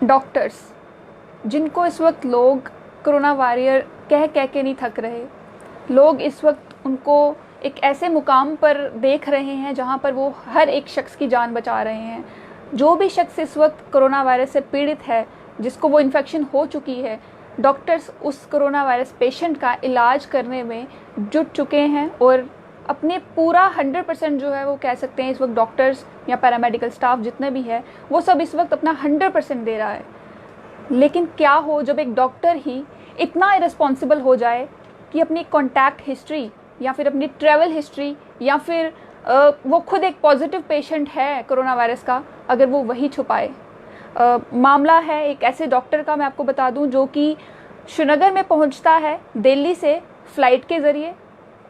Doctors जिनको इस वक्त लोग कोरोना वॉरियर कह कह के नहीं थक रहे, लोग इस वक्त उनको एक ऐसे मुकाम पर देख रहे हैं जहां पर वो हर एक शख्स की जान बचा रहे हैं। जो भी शख्स इस वक्त कोरोना वायरस से पीड़ित है, जिसको वो इन्फेक्शन हो चुकी है, डॉक्टर्स उस कोरोना वायरस पेशेंट का इलाज करने में जुट चुके हैं और अपने पूरा 100% जो है वो कह सकते हैं इस वक्त डॉक्टर्स या पैरामेडिकल स्टाफ जितने भी है वो सब इस वक्त अपना 100% दे रहा है। लेकिन क्या हो जब एक डॉक्टर ही इतना इरेस्पॉन्सिबल हो जाए कि अपनी कॉन्टैक्ट हिस्ट्री या फिर अपनी ट्रैवल हिस्ट्री या फिर वो खुद एक पॉजिटिव पेशेंट है कोरोना वायरस का, अगर वो वही छुपाए। मामला है एक ऐसे डॉक्टर का, मैं आपको बता दूं, जो कि श्रीनगर में पहुंचता है दिल्ली से फ़्लाइट के ज़रिए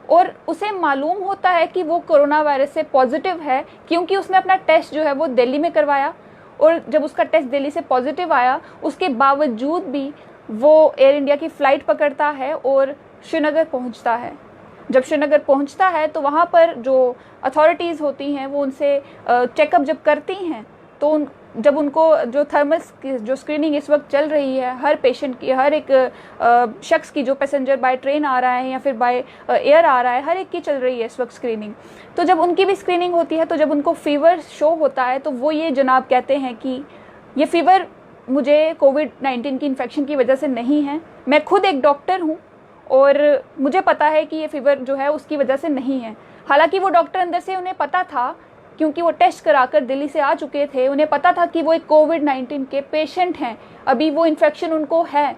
और उसे मालूम होता है कि वो कोरोना वायरस से पॉजिटिव है क्योंकि उसने अपना टेस्ट जो है वो दिल्ली में करवाया। और जब उसका टेस्ट दिल्ली से पॉजिटिव आया, उसके बावजूद भी वो एयर इंडिया की फ़्लाइट पकड़ता है और श्रीनगर पहुंचता है। जब श्रीनगर पहुंचता है तो वहाँ पर जो अथॉरिटीज़ होती हैं वो उनसे चेकअप जब करती हैं तो जब उनको जो थर्मल जो स्क्रीनिंग इस वक्त चल रही है हर पेशेंट की, हर एक शख्स की जो पैसेंजर बाय ट्रेन आ रहा है या फिर बाय एयर आ रहा है, हर एक की चल रही है इस वक्त स्क्रीनिंग। तो जब उनकी भी स्क्रीनिंग होती है तो जब उनको फीवर शो होता है तो वो ये जनाब कहते हैं कि ये फीवर मुझे कोविड-19 की इन्फेक्शन की वजह से नहीं है, मैं खुद एक डॉक्टर हूँ और मुझे पता है कि ये फीवर जो है उसकी वजह से नहीं है। हालांकि वो डॉक्टर अंदर से उन्हें पता था, क्योंकि वो टेस्ट कराकर दिल्ली से आ चुके थे, उन्हें पता था कि वो एक कोविड-19 के पेशेंट हैं, अभी वो इन्फेक्शन उनको है।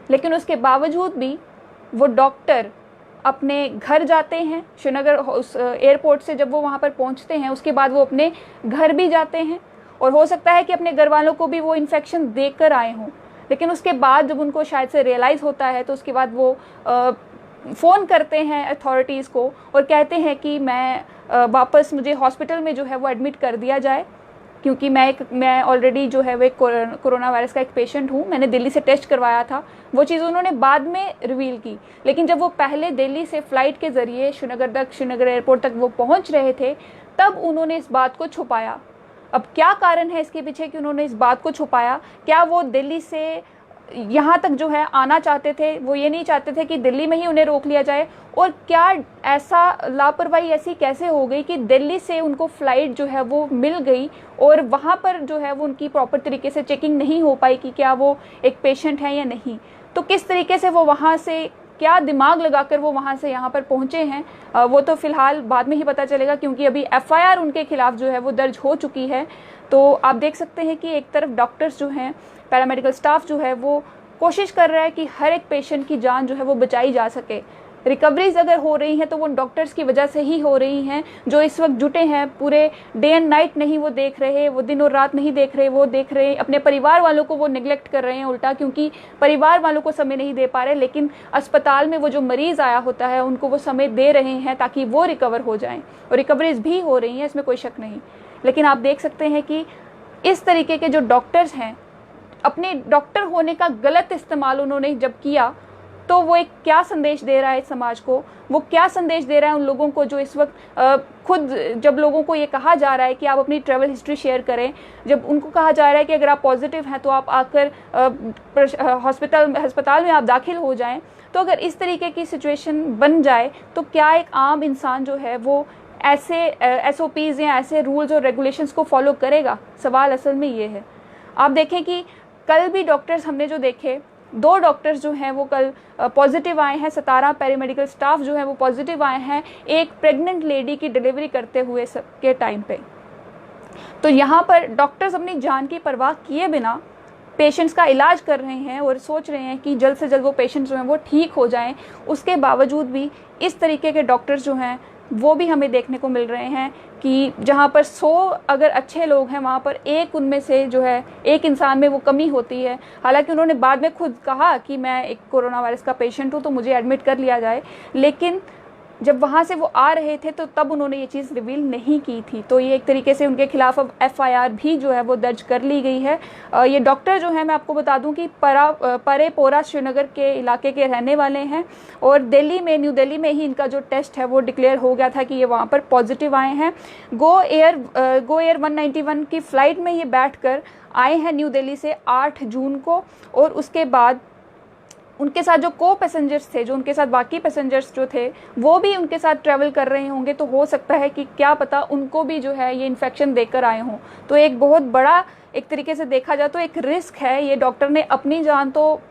लेकिन उसके बावजूद भी वो डॉक्टर अपने घर जाते हैं श्रीनगर उस एयरपोर्ट से। जब वो वहाँ पर पहुँचते हैं उसके बाद वो अपने घर भी जाते हैं और हो सकता है कि अपने घर वालों को भी वो इन्फेक्शन देख कर आए हों। लेकिन उसके बाद जब उनको शायद से रियलाइज़ होता है तो उसके बाद वो फ़ोन करते हैं अथॉरिटीज़ को और कहते हैं कि वापस मुझे हॉस्पिटल में जो है वो एडमिट कर दिया जाए, क्योंकि मैं ऑलरेडी जो है वो एक कोरोना वायरस का एक पेशेंट हूँ, मैंने दिल्ली से टेस्ट करवाया था। वो चीज़ उन्होंने बाद में रिवील की, लेकिन जब वो पहले दिल्ली से फ़्लाइट के ज़रिए श्रीनगर एयरपोर्ट तक वो पहुँच रहे थे तब उन्होंने इस बात को छुपाया। अब क्या कारण है इसके पीछे कि उन्होंने इस बात को छुपाया? क्या वो दिल्ली से यहाँ तक जो है आना चाहते थे, वो ये नहीं चाहते थे कि दिल्ली में ही उन्हें रोक लिया जाए? और क्या ऐसा लापरवाही ऐसी कैसे हो गई कि दिल्ली से उनको फ़्लाइट जो है वो मिल गई और वहाँ पर जो है वो उनकी प्रॉपर तरीके से चेकिंग नहीं हो पाई कि क्या वो एक पेशेंट है या नहीं? तो किस तरीके से वो वहाँ से, क्या दिमाग लगाकर वो वहाँ से यहाँ पर पहुँचे हैं, वो तो फ़िलहाल बाद में ही पता चलेगा, क्योंकि अभी एफआईआर उनके खिलाफ़ जो है वो दर्ज हो चुकी है। तो आप देख सकते हैं कि एक तरफ डॉक्टर्स जो हैं, पैरामेडिकल स्टाफ जो है वो कोशिश कर रहा है कि हर एक पेशेंट की जान जो है वो बचाई जा सके। रिकवरीज अगर हो रही हैं तो वो डॉक्टर्स की वजह से ही हो रही हैं, जो इस वक्त जुटे हैं, पूरे डे एंड नाइट नहीं वो देख रहे, वो दिन और रात नहीं देख रहे, वो देख रहे अपने परिवार वालों को, वो निगलेक्ट कर रहे हैं उल्टा, क्योंकि परिवार वालों को समय नहीं दे पा रहे। लेकिन अस्पताल में वो जो मरीज़ आया होता है उनको वो समय दे रहे हैं ताकि वो रिकवर हो जाएं, और रिकवरीज भी हो रही हैं, इसमें कोई शक नहीं। लेकिन आप देख सकते हैं कि इस तरीके के जो डॉक्टर्स हैं, अपने डॉक्टर होने का गलत इस्तेमाल उन्होंने जब किया तो वो एक क्या संदेश दे रहा है समाज को, वो क्या संदेश दे रहा है उन लोगों को जो इस वक्त खुद, जब लोगों को ये कहा जा रहा है कि आप अपनी ट्रैवल हिस्ट्री शेयर करें, जब उनको कहा जा रहा है कि अगर आप पॉजिटिव हैं तो आप आकर अस्पताल में आप दाखिल हो जाएं, तो अगर इस तरीके की सिचुएशन बन जाए तो क्या एक आम इंसान जो है वो ऐसे SOPs या ऐसे रूल्स और रेगुलेशंस को फॉलो करेगा? सवाल असल में ये है। आप देखें कि कल भी डॉक्टर्स हमने जो देखे, 2 डॉक्टर्स जो हैं वो कल पॉजिटिव आए हैं, 17 पैरामेडिकल स्टाफ जो है वो पॉजिटिव आए हैं एक प्रेग्नेंट लेडी की डिलीवरी करते हुए के टाइम पे। तो यहाँ पर डॉक्टर्स अपनी जान की परवाह किए बिना पेशेंट्स का इलाज कर रहे हैं और सोच रहे हैं कि जल्द से जल्द वो पेशेंट्स जो हैं वो ठीक हो जाएं। उसके बावजूद भी इस तरीके के डॉक्टर्स जो हैं वो भी हमें देखने को मिल रहे हैं कि जहाँ पर 100 अगर अच्छे लोग हैं वहाँ पर एक उनमें से जो है एक इंसान में वो कमी होती है। हालांकि उन्होंने बाद में खुद कहा कि मैं एक कोरोना वायरस का पेशेंट हूँ तो मुझे एडमिट कर लिया जाए, लेकिन जब वहाँ से वो आ रहे थे तो तब उन्होंने ये चीज़ रिवील नहीं की थी। तो ये एक तरीके से उनके खिलाफ अब FIR भी जो है वो दर्ज कर ली गई है। ये डॉक्टर जो है, मैं आपको बता दूं कि परेपोरा श्रीनगर के इलाके के रहने वाले हैं और न्यू दिल्ली में ही इनका जो टेस्ट है वो डिक्लेयर हो गया था कि ये वहाँ पर पॉजिटिव आए हैं। गो एयर 191 की फ़्लाइट में ये बैठ कर आए हैं न्यू दिल्ली से 8 जून को, और उसके बाद उनके साथ जो को पैसेंजर्स थे, जो उनके साथ बाकी पैसेंजर्स जो थे, वो भी उनके साथ ट्रैवल कर रहे होंगे। तो हो सकता है कि क्या पता उनको भी जो है ये इन्फेक्शन देकर आए हों। तो एक बहुत बड़ा, एक तरीके से देखा जाए तो एक रिस्क है। ये डॉक्टर ने अपनी जान तो,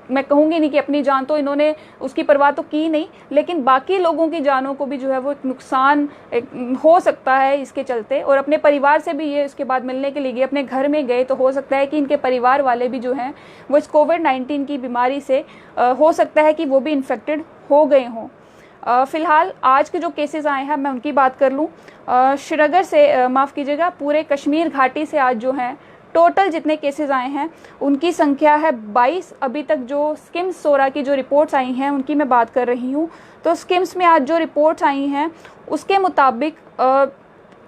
मैं कहूँगी नहीं कि अपनी जान तो इन्होंने उसकी परवाह तो की नहीं, लेकिन बाकी लोगों की जानों को भी जो है वो एक नुकसान हो सकता है इसके चलते। और अपने परिवार से भी ये इसके बाद मिलने के लिए गए, अपने घर में गए, तो हो सकता है कि इनके परिवार वाले भी जो हैं वो इस कोविड-19 की बीमारी से हो सकता है कि वो भी इन्फेक्टेड हो गए हों। फ़िलहाल आज के जो केसेस आए हैं मैं उनकी बात कर लूँ। श्रीनगर से, माफ़ कीजिएगा, पूरे कश्मीर घाटी से आज जो हैं टोटल जितने केसेस आए हैं उनकी संख्या है 22। अभी तक जो स्किम्स सोरा की जो रिपोर्ट्स आई हैं उनकी मैं बात कर रही हूँ। तो स्किम्स में आज जो रिपोर्ट्स आई हैं उसके मुताबिक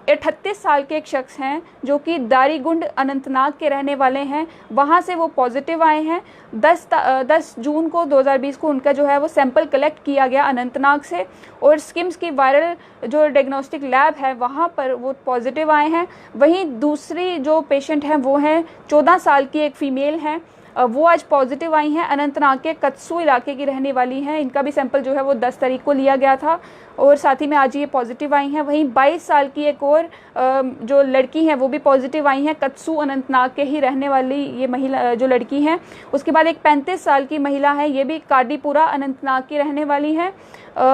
38 साल के एक शख्स हैं जो कि दारीगुंड अनंतनाग के रहने वाले हैं, वहाँ से वो पॉजिटिव आए हैं। 10 जून को 2020 को उनका जो है वो सैंपल कलेक्ट किया गया अनंतनाग से, और स्किम्स की वायरल जो डायग्नोस्टिक लैब है वहाँ पर वो पॉजिटिव आए हैं। वहीं दूसरी जो पेशेंट हैं वो हैं 14 साल की एक फ़ीमेल हैं, वो आज पॉजिटिव आई हैं, अनंतनाग के कत्सू इलाके की रहने वाली हैं। इनका भी सैंपल जो है वो 10 तारीख को लिया गया था और साथ ही में आज ये पॉजिटिव आई हैं। वहीं 22 साल की एक और जो लड़की हैं वो भी पॉजिटिव आई हैं, कत्सू अनंतनाग के ही रहने वाली ये महिला जो लड़की हैं। उसके बाद एक 35 साल की महिला है, ये भी कादीपुरा अनंतनाग की रहने वाली हैं।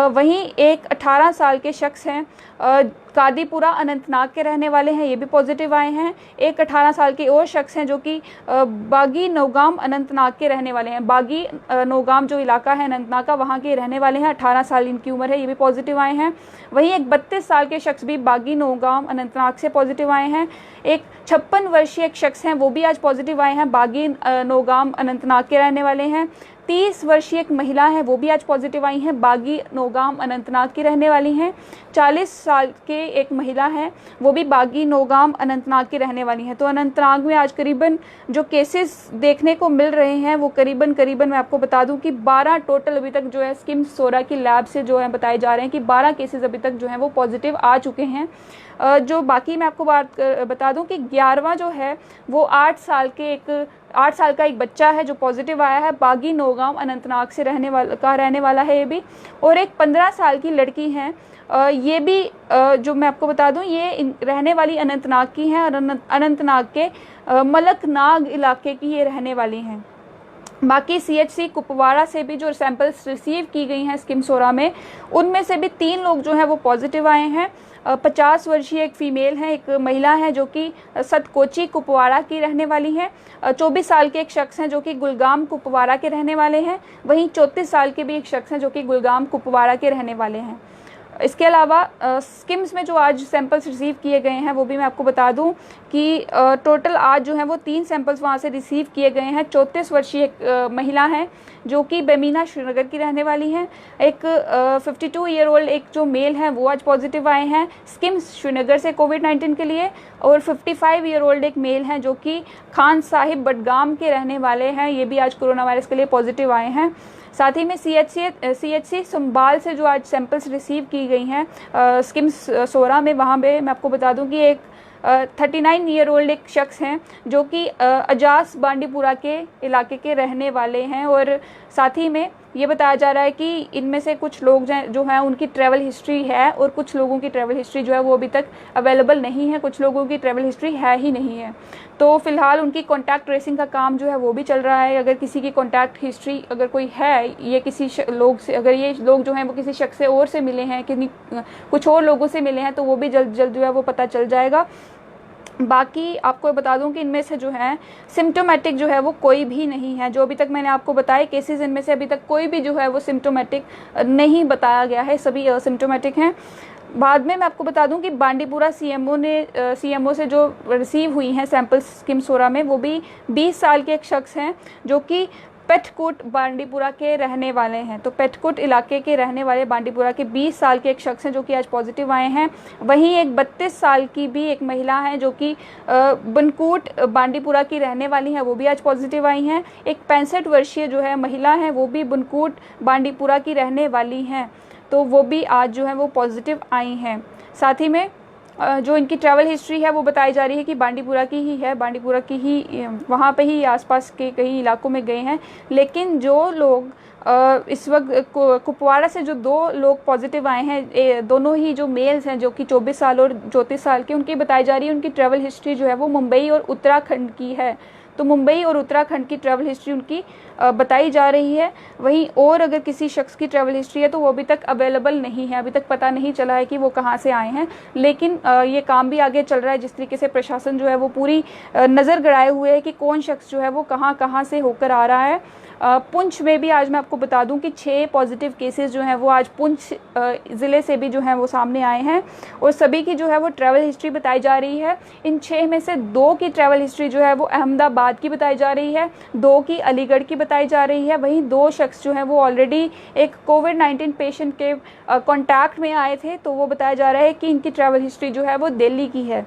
वहीं एक 18 साल के शख्स हैं, कादीपुरा अनंतनाग के रहने वाले हैं, ये भी पॉजिटिव आए हैं। एक 18 साल के और शख्स हैं जो कि बागी नौगाम अनंतनाग के रहने वाले हैं। बागी नौगाम जो इलाका है अनंतनाग का, वहाँ के रहने वाले हैं, 18 साल इनकी उम्र है, ये भी पॉजिटिव आए हैं। वहीं एक 32 साल के शख्स भी बागी नौगाम अनंतनाग से पॉजिटिव आए हैं। एक 56 वर्षीय एक शख्स हैं, वो भी आज पॉजिटिव आए हैं, बागी नौगाम अनंतनाग के रहने वाले हैं। 30 वर्षीय एक महिला है, वो भी आज पॉजिटिव आई हैं, बागी नौगाम अनंतनाग की रहने वाली हैं। 40 साल के एक महिला है, वो भी बागी नौगाम अनंतनाग की रहने वाली हैं। तो अनंतनाग में आज करीबन जो केसेस देखने को मिल रहे हैं वो करीबन मैं आपको बता दूं कि 12 टोटल अभी तक जो है स्किम्स सोरा की लैब से जो है बताए जा रहे हैं कि 12 केसेस अभी तक जो है वो पॉजिटिव आ चुके हैं। जो बाकी मैं आपको बता दूं कि 11वां जो है वो 8 साल का एक बच्चा है जो पॉजिटिव आया है, बागी नौगाम अनंतनाग से रहने वाला है ये भी। और एक 15 साल की लड़की है, ये भी जो मैं आपको बता दूं ये रहने वाली अनंतनाग की हैं और अनंतनाग के मलकनाग इलाके की ये रहने वाली हैं। बाकी CHC कुपवाड़ा से भी जो सैंपल्स रिसीव की गई हैं स्किम्सोरा में, उनमें से भी 3 लोग जो हैं वो पॉजिटिव आए हैं। 50 वर्षीय एक फ़ीमेल है, एक महिला है जो कि सतकोची कुपवाड़ा की रहने वाली हैं। 24 साल के एक शख्स हैं जो कि गुलगाम कुपवाड़ा के रहने वाले हैं। वहीं 34 साल के भी एक शख्स हैं जो कि गुलगाम कुपवाड़ा के रहने वाले हैं। इसके अलावा स्किम्स में जो आज सैंपल्स रिसीव किए गए हैं वो भी मैं आपको बता दूं कि टोटल आज जो है वो 3 सैंपल्स वहाँ से रिसीव किए गए हैं। 34 वर्षीय एक महिला है जो कि बेमीना श्रीनगर की रहने वाली हैं। एक 52 ईयर ओल्ड एक जो मेल हैं वो आज पॉजिटिव आए हैं स्किम्स श्रीनगर से कोविड-19 के लिए। और 55 ईयर ओल्ड एक मेल हैं जो कि खान साहिब बडगाम के रहने वाले हैं, ये भी आज कोरोना वायरस के लिए पॉजिटिव आए हैं। साथ ही में CHC संभाल से जो आज सैंपल्स रिसीव की गई हैं स्किम्स सोरा में, वहाँ पे मैं आपको बता दूं कि एक 39 ईयर ओल्ड एक शख्स हैं जो कि अजास बांडीपुरा के इलाके के रहने वाले हैं। और साथ ही में ये बताया जा रहा है कि इनमें से कुछ लोग जो हैं उनकी ट्रैवल हिस्ट्री है और कुछ लोगों की ट्रैवल हिस्ट्री जो है वो अभी तक अवेलेबल नहीं है, कुछ लोगों की ट्रैवल हिस्ट्री है ही नहीं है। तो फिलहाल उनकी कॉन्टैक्ट ट्रेसिंग का काम जो है वो भी चल रहा है। अगर किसी की कॉन्टैक्ट हिस्ट्री अगर कोई है, ये किसी लोग से, अगर ये लोग जो हैं वो किसी शख्स से और से मिले हैं, कुछ और लोगों से मिले हैं, तो वो भी जल्द जो है वो पता चल जाएगा। बाकी आपको बता दूं कि इनमें से जो है सिम्टोमेटिक जो है वो कोई भी नहीं है। जो अभी तक मैंने आपको बताए केसेस, इनमें से अभी तक कोई भी जो है वो सिम्टोमेटिक नहीं बताया गया है, सभी असिम्टोमेटिक हैं। बाद में मैं आपको बता दूं कि बांडीपुरा CMO से जो रिसीव हुई हैं सैंपल्स स्किम्सोरा में, वो भी 20 साल के एक शख्स हैं जो कि पेटकुट बांडीपुरा के रहने वाले हैं। तो पेटकुट इलाके के रहने वाले बांडीपुरा के 20 साल के एक शख्स हैं जो कि आज पॉजिटिव आए हैं। वहीं एक 32 साल की भी एक महिला है जो कि बनकूट बांडीपुरा की रहने वाली हैं, वो भी आज पॉजिटिव आई हैं। एक 65 वर्षीय जो है महिला है, वो भी बनकूट बांडीपुरा की रहने वाली हैं, तो वो भी आज जो है वो पॉजिटिव आई हैं। साथ ही में जो इनकी ट्रैवल हिस्ट्री है वो बताई जा रही है कि बांडीपुरा की ही है, बांडीपुरा की ही वहाँ पे ही आसपास के कई इलाकों में गए हैं। लेकिन जो लोग इस वक्त कुपवाड़ा से जो 2 लोग पॉजिटिव आए हैं, दोनों ही जो मेल्स हैं जो कि 24 साल और 34 साल के, उनकी बताई जा रही है उनकी ट्रैवल हिस्ट्री जो है वो मुंबई और उत्तराखंड की है। तो मुंबई और उत्तराखंड की ट्रैवल हिस्ट्री उनकी बताई जा रही है। वहीं और अगर किसी शख्स की ट्रैवल हिस्ट्री है तो वो अभी तक अवेलेबल नहीं है, अभी तक पता नहीं चला है कि वो कहाँ से आए हैं। लेकिन ये काम भी आगे चल रहा है, जिस तरीके से प्रशासन जो है वो पूरी नज़र गड़ाए हुए है कि कौन शख्स जो है वो कहाँ कहाँ से होकर आ रहा है। पुंछ में भी आज मैं आपको बता दूं कि 6 पॉजिटिव केसेस जो हैं वो आज पुंछ ज़िले से भी जो हैं वो सामने आए हैं और सभी की जो है वो ट्रैवल हिस्ट्री बताई जा रही है। इन 6 में से 2 की ट्रैवल हिस्ट्री जो है वो अहमदाबाद की बताई जा रही है, 2 की अलीगढ़ की बताई जा रही है। वहीं 2 शख्स जो हैं वो ऑलरेडी एक कोविड-19 पेशेंट के कॉन्टैक्ट में आए थे, तो वो बताया जा रहा है कि इनकी ट्रैवल हिस्ट्री जो है वो दिल्ली की है,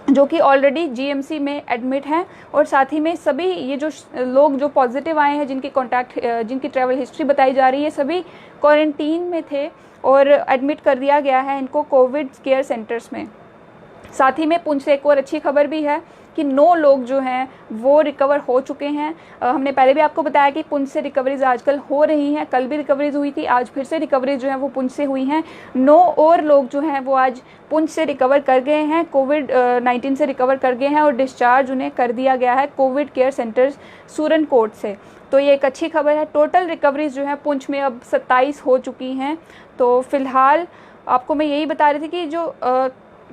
जो कि ऑलरेडी जीएमसी में एडमिट हैं। और साथ ही में सभी ये जो लोग जो पॉजिटिव आए हैं जिनकी ट्रैवल हिस्ट्री बताई जा रही है, सभी क्वारंटीन में थे और एडमिट कर दिया गया है इनको कोविड केयर सेंटर्स में। साथ ही में पुंछ से एक और अच्छी खबर भी है कि 9 लोग जो हैं वो रिकवर हो चुके हैं। हमने पहले भी आपको बताया कि पुंछ से रिकवरीज आजकल हो रही हैं, कल भी रिकवरीज हुई थी, आज फिर से रिकवरीज जो है वो पुंछ से हुई हैं। 9 और लोग जो हैं वो आज पुंछ से रिकवर कर गए हैं, कोविड-19 से रिकवर कर गए हैं और डिस्चार्ज उन्हें कर दिया गया है कोविड केयर सेंटर सूरनकोट से। तो ये एक अच्छी खबर है। टोटल रिकवरीज जो है पुंछ में अब 27 हो चुकी हैं। तो फिलहाल आपको मैं यही बता रही थी कि जो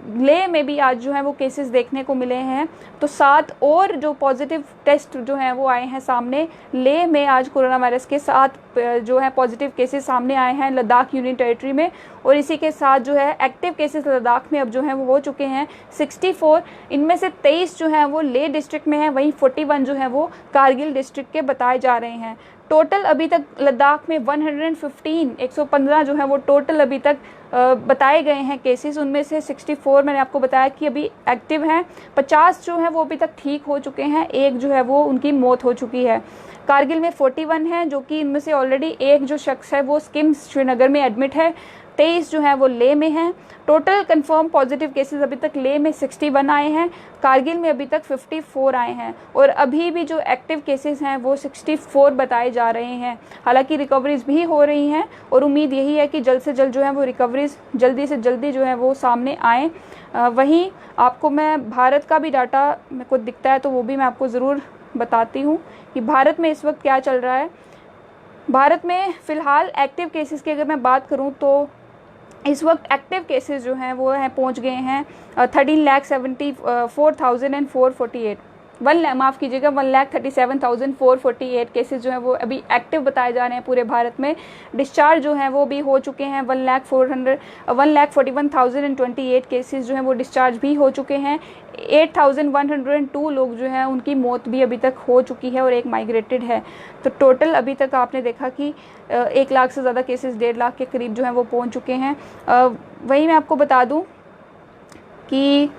लेह में भी आज जो है वो केसेस देखने को मिले हैं। तो 7 और जो पॉजिटिव टेस्ट जो हैं वो आए हैं सामने। लेह में आज कोरोना वायरस के 7 जो है पॉजिटिव केसेस सामने आए हैं लद्दाख यूनियन टेरिटरी में, और इसी के साथ जो है एक्टिव केसेस लद्दाख में अब जो हैं वो हो चुके हैं 64। इनमें से 23 जो हैं वो लेह डिस्ट्रिक्ट में है, वहीं 41 जो है वो कारगिल डिस्ट्रिक्ट के बताए जा रहे हैं। टोटल अभी तक लद्दाख में 115 जो है वो टोटल अभी तक बताए गए हैं केसेस। उनमें से 64 मैंने आपको बताया कि अभी एक्टिव हैं, 50 जो हैं वो अभी तक ठीक हो चुके हैं, एक जो है वो उनकी मौत हो चुकी है। कारगिल में 41 हैं, जो कि इनमें से ऑलरेडी एक जो शख्स है वो स्किम्स श्रीनगर में एडमिट है, 23 जो हैं वो लेह में हैं। टोटल कंफर्म पॉजिटिव केसेस अभी तक लेह में 61 आए हैं, कारगिल में अभी तक 54 आए हैं और अभी भी जो एक्टिव केसेस हैं वो 64 बताए जा रहे हैं। हालांकि रिकवरीज भी हो रही हैं और उम्मीद यही है कि जल्द से जल्द जो है वो रिकवरीज जल्दी से जल्दी जो है वो सामने आएँ। वहीं आपको मैं भारत का भी डाटा मेरे को दिखता है तो वो भी मैं आपको ज़रूर बताती हूँ कि भारत में इस वक्त क्या चल रहा है। भारत में फ़िलहाल एक्टिव केसेस की अगर मैं बात करूँ तो इस वक्त एक्टिव केसेस जो हैं वो हैं पहुंच गए हैं 13,74,448 माफ़ कीजिएगा 1,37,448 केसेस जो हैं वो अभी एक्टिव बताए जा रहे हैं पूरे भारत में। डिस्चार्ज जो हैं वो भी हो चुके हैं 1,41,028 केसेस जो हैं वो डिस्चार्ज भी हो चुके हैं। 8,102 लोग जो हैं उनकी मौत भी अभी तक हो चुकी है और एक माइग्रेटेड है। तो टोटल अभी तक आपने देखा कि 1 लाख से ज़्यादा केसेस 1.5 लाख के करीब जो हैं वो पहुंच चुके हैं। वहीं मैं आपको बता दूं कि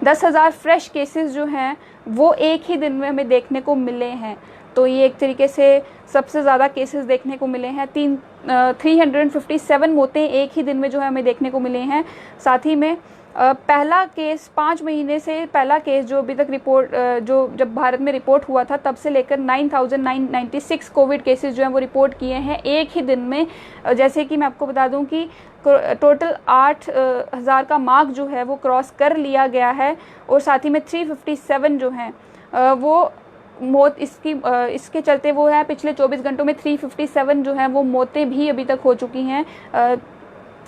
10,000 फ्रेश केसेस जो हैं वो एक ही दिन में हमें देखने को मिले हैं। तो ये एक तरीके से सबसे ज़्यादा केसेस देखने को मिले हैं। 357 मौतें एक ही दिन में जो है हमें देखने को मिले हैं। साथ ही में पहला केस 5 महीने से पहला केस जो अभी तक रिपोर्ट जो जब भारत में रिपोर्ट हुआ था तब से लेकर 9,996 कोविड केसेस जो हैं वो रिपोर्ट किए हैं एक ही दिन में। जैसे कि मैं आपको बता दूं कि टोटल 8,000 का मार्क जो है वो क्रॉस कर लिया गया है और साथ ही में 357 जो हैं वो मौत इसके चलते वो है पिछले 24 घंटों में 357 जो हैं वो मौतें भी अभी तक हो चुकी हैं।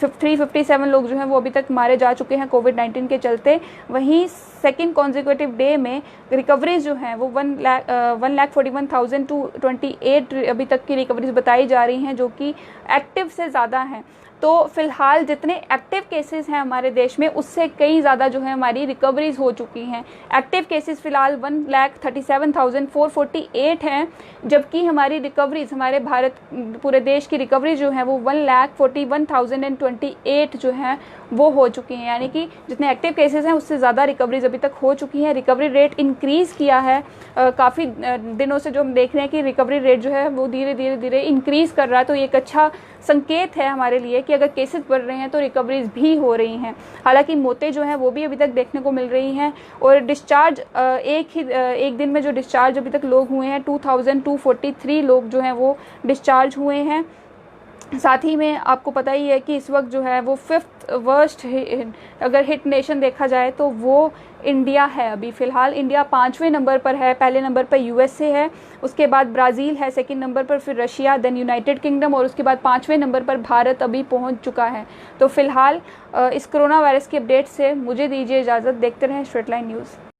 357 लोग जो हैं वो अभी तक मारे जा चुके हैं कोविड-19 के चलते। वहीं सेकेंड कॉन्जिक्यूटिव डे में रिकवरीज जो हैं वो 1,41,228 अभी तक की रिकवरीज बताई जा रही हैं, जो कि एक्टिव से ज़्यादा हैं। तो फिलहाल जितने एक्टिव केसेस हैं हमारे देश में उससे कई ज़्यादा जो है हमारी रिकवरीज हो चुकी हैं। एक्टिव केसेस फ़िलहाल 1,37,448 हैं, जबकि हमारी रिकवरीज हमारे भारत पूरे देश की रिकवरी जो है वो 1,41,028 जो है वो हो चुकी हैं। यानी कि जितने एक्टिव केसेस हैं उससे ज़्यादा रिकवरीज अभी तक हो चुकी हैं। रिकवरी रेट इंक्रीज़ किया है काफ़ी दिनों से जो हम देख रहे हैं कि रिकवरी रेट जो है वो धीरे धीरे इंक्रीज़ कर रहा है। तो ये एक अच्छा संकेत है हमारे लिए कि अगर केसेस बढ़ रहे हैं तो रिकवरीज भी हो रही हैं। हालांकि मौतें जो हैं वो भी अभी तक देखने को मिल रही हैं, और डिस्चार्ज एक दिन में जो डिस्चार्ज अभी तक लोग हुए हैं 2243 लोग जो हैं वो डिस्चार्ज हुए हैं। साथ ही में आपको पता ही है कि इस वक्त जो है वो 5th वर्स्ट अगर हिट नेशन देखा जाए तो वो इंडिया है। अभी फ़िलहाल इंडिया 5वें नंबर पर है, पहले नंबर पर यूएसए है, उसके बाद ब्राज़ील है सेकंड नंबर पर, फिर रशिया, देन यूनाइटेड किंगडम, और उसके बाद 5वें नंबर पर भारत अभी पहुंच चुका है। तो फ़िलहाल इस कोरोना वायरस की अपडेट से मुझे दीजिए इजाज़त। देखते रहें स्ट्रेट लाइन न्यूज़।